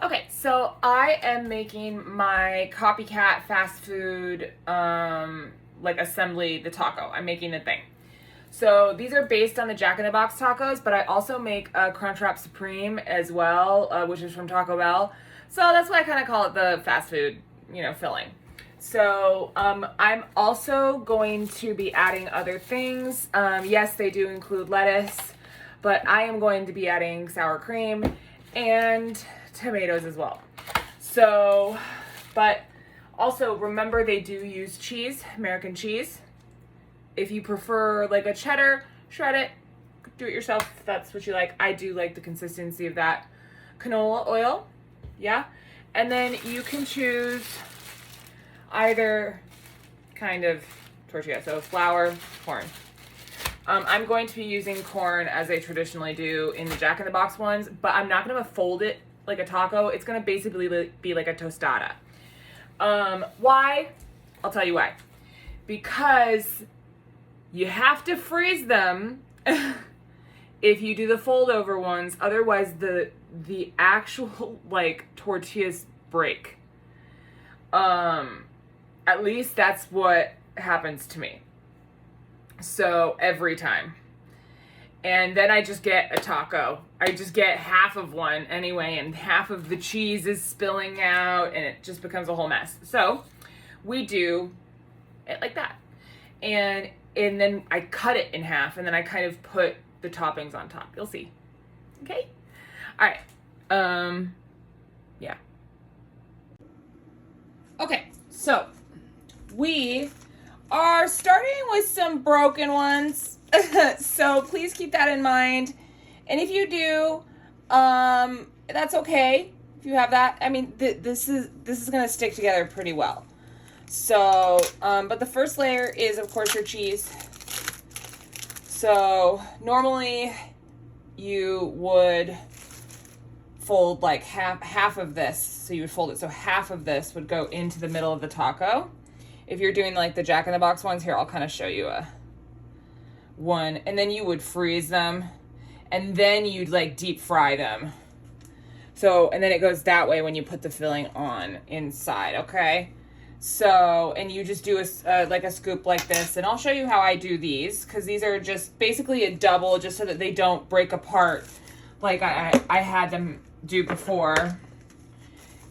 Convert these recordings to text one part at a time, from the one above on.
Okay, so I am making my Copycat Fast Food like assembly, the taco. I'm making the thing. So these are based on the Jack in the Box tacos, but I also make a Crunchwrap Supreme as well, which is from Taco Bell. So that's why I kind of call it the fast food, filling. So I'm also going to be adding other things. Yes, they do include lettuce, but I am going to be adding sour cream and tomatoes as well. So, but also remember they do use cheese, American cheese. If you prefer like a cheddar, shred it, do it yourself if that's what you like. I do like the consistency of that. Canola oil, yeah. And then you can choose either kind of tortilla, so flour, corn. I'm going to be using corn as I traditionally do in the Jack in the Box ones, but I'm not going to fold it like a taco. It's going to basically be like a tostada. Why? I'll tell you why. Because you have to freeze them if you do the fold over ones. Otherwise, the actual like tortillas break. At least that's what happens to me. So every time. And then I just get a taco. I just get half of one anyway, and half of the cheese is spilling out, and it just becomes a whole mess. So we do it like that. And then I cut it in half, and then I kind of put the toppings on top. You'll see. Okay? All right. Yeah. Okay, so we are starting with some broken ones. So please keep that in mind. And if you do, that's okay. If you have that, I mean, this is going to stick together pretty well. So, but the first layer is, of course, your cheese. So normally you would fold like half of this. So you would fold it so half of this would go into the middle of the taco. If you're doing like the Jack in the Box ones, here I'll kind of show you one, and then you would freeze them, and then you'd like deep fry them. So, and then it goes that way when you put the filling on inside, okay? So, and you just do like a scoop like this, and I'll show you how I do these, because these are just basically a double, just so that they don't break apart like I had them do before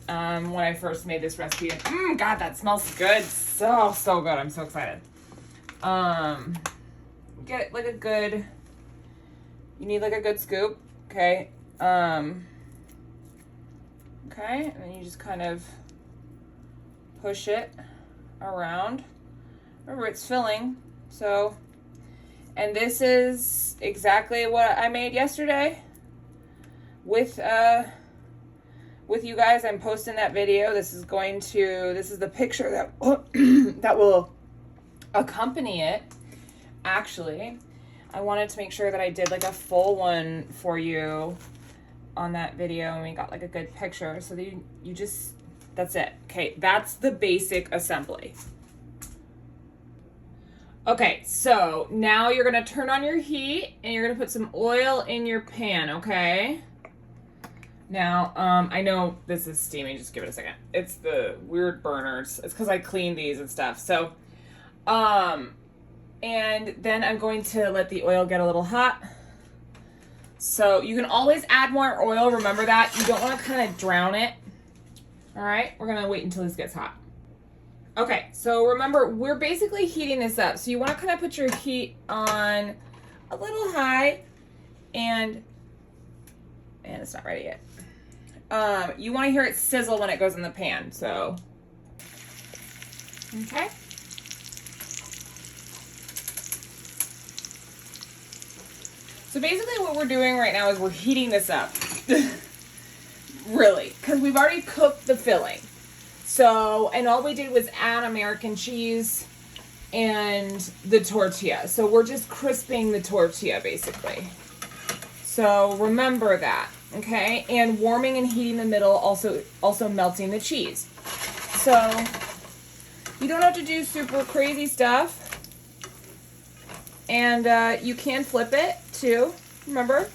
when I first made this recipe. And God, that smells good. So good. I'm so excited. Get like a good, you need like a good scoop, okay? Okay, and then you just kind of push it around. Remember, it's filling, so, and this is exactly what I made yesterday with you guys. I'm posting that video. This is the picture that that will accompany it. Actually, I wanted to make sure that I did like a full one for you on that video, and we got like a good picture. So that you just, that's it. Okay, that's the basic assembly. Okay, so now you're gonna turn on your heat, and you're gonna put some oil in your pan, okay? Now, I know this is steaming, just give it a second. It's the weird burners. It's because I cleaned these and stuff. So, and then I'm going to let the oil get a little hot. So you can always add more oil. Remember that. You don't want to kind of drown it. All right, we're going to wait until this gets hot. Okay, so remember, we're basically heating this up. So you want to kind of put your heat on a little high, and it's not ready yet. You want to hear it sizzle when it goes in the pan, so. Okay. So basically what we're doing right now is we're heating this up. Really, because we've already cooked the filling. So, and all we did was add American cheese and the tortilla. So we're just crisping the tortilla basically. So remember that, okay? And warming and heating the middle, also melting the cheese. So you don't have to do super crazy stuff. And you can flip it too, remember,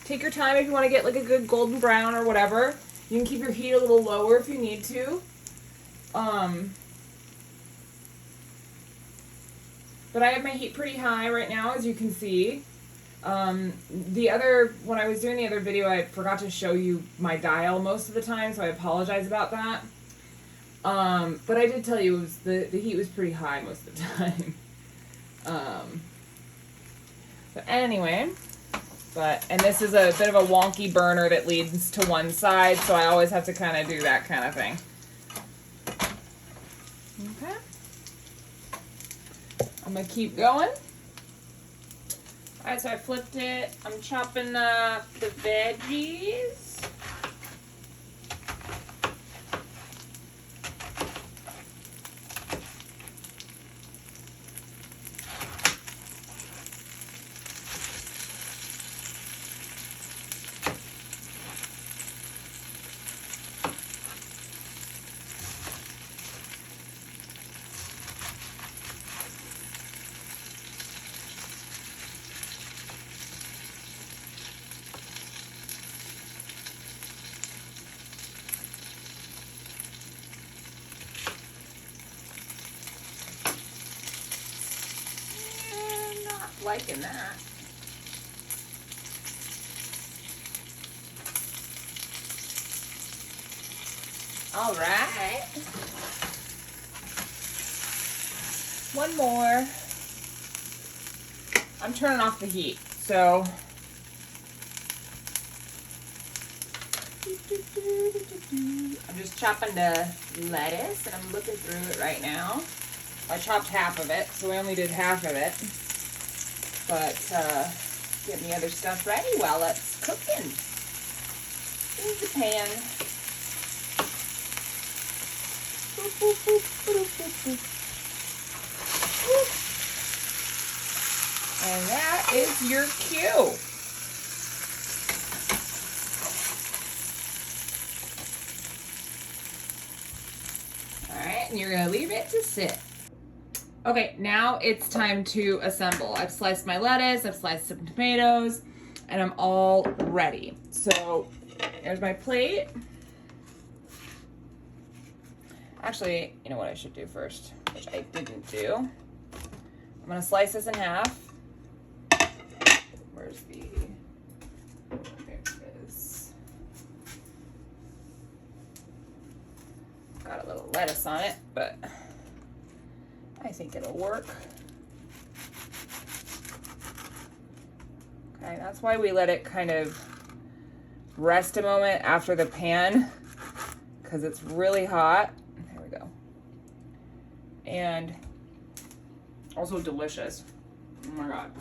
Take your time if you want to get like a good golden brown or whatever. You can keep your heat a little lower if you need to. But I have my heat pretty high right now, as you can see. When I was doing the other video, I forgot to show you my dial most of the time, so I apologize about that. But I did tell you the heat was pretty high most of the time. So anyway, and this is a bit of a wonky burner that leads to one side, so I always have to kind of do that kind of thing. Okay. I'm going to keep going. Alright, so I flipped it. I'm chopping up the veggies. Liking that. All right. One more. I'm turning off the heat, so I'm just chopping the lettuce, and I'm looking through it right now. I chopped half of it, so we only did half of it. But getting the other stuff ready while it's cooking. Here's the pan. Boop, boop, boop, boop, boop, boop. And that is your cue. All right, and you're gonna leave it to sit. Okay, now it's time to assemble. I've sliced my lettuce, I've sliced some tomatoes, and I'm all ready. So here's my plate. Actually, you know what I should do first, which I didn't do. I'm gonna slice this in half. Where's the, there it is. Got a little lettuce on it, but I think it'll work. Okay, that's why we let it kind of rest a moment after the pan, because it's really hot. There we go. And also delicious. Oh my God.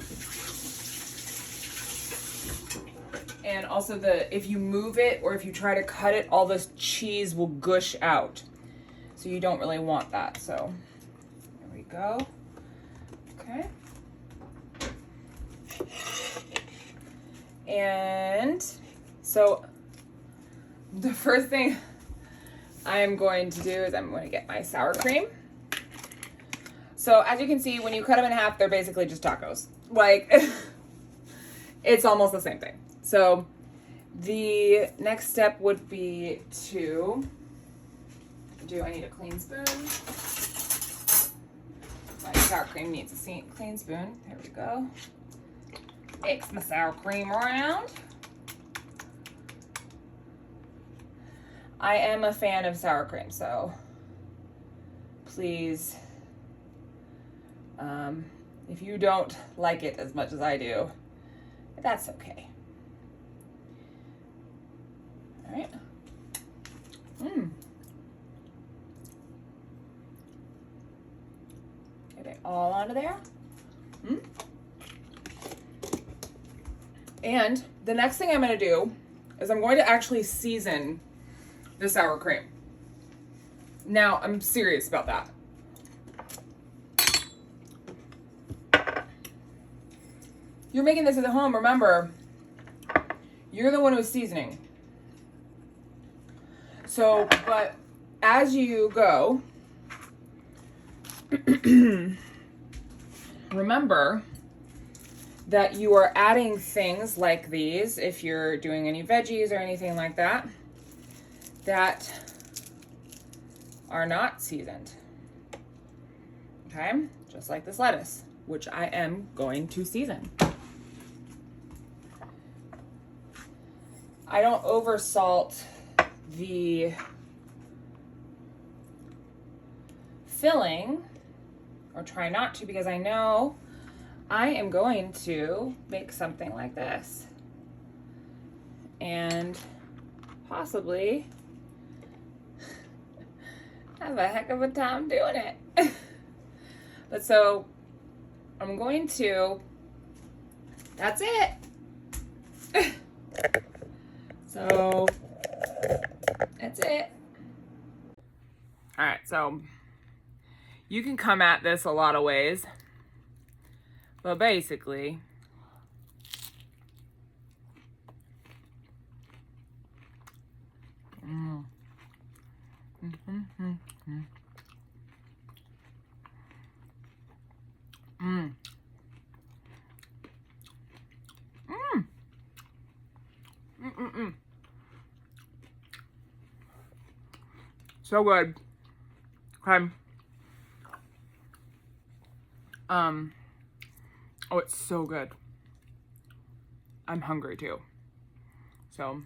And also if you move it or if you try to cut it, all this cheese will gush out. So you don't really want that, so. Go. Okay. And so the first thing I am going to do is I'm going to get my sour cream. So as you can see, when you cut them in half, they're basically just tacos. Like, it's almost the same thing. So the next step would be I need a clean spoon. My sour cream needs a clean spoon. There we go. Mix my sour cream around. I am a fan of sour cream, so please, if you don't like it as much as I do, that's okay. All right. Get it all onto there. And the next thing I'm going to do is I'm going to actually season the sour cream. Now, I'm serious about that. You're making this at home, remember, you're the one who's seasoning. So, but as you go, remember that you are adding things like these, if you're doing any veggies or anything like that, that are not seasoned. Okay, just like this lettuce, which I am going to season. I don't over salt the filling, or try not to, because I know I am going to make something like this and possibly have a heck of a time doing it. But so I'm going to, that's it. So that's it. All right, so you can come at this a lot of ways, but basically, so good. Okay. Oh, it's so good. I'm hungry too. So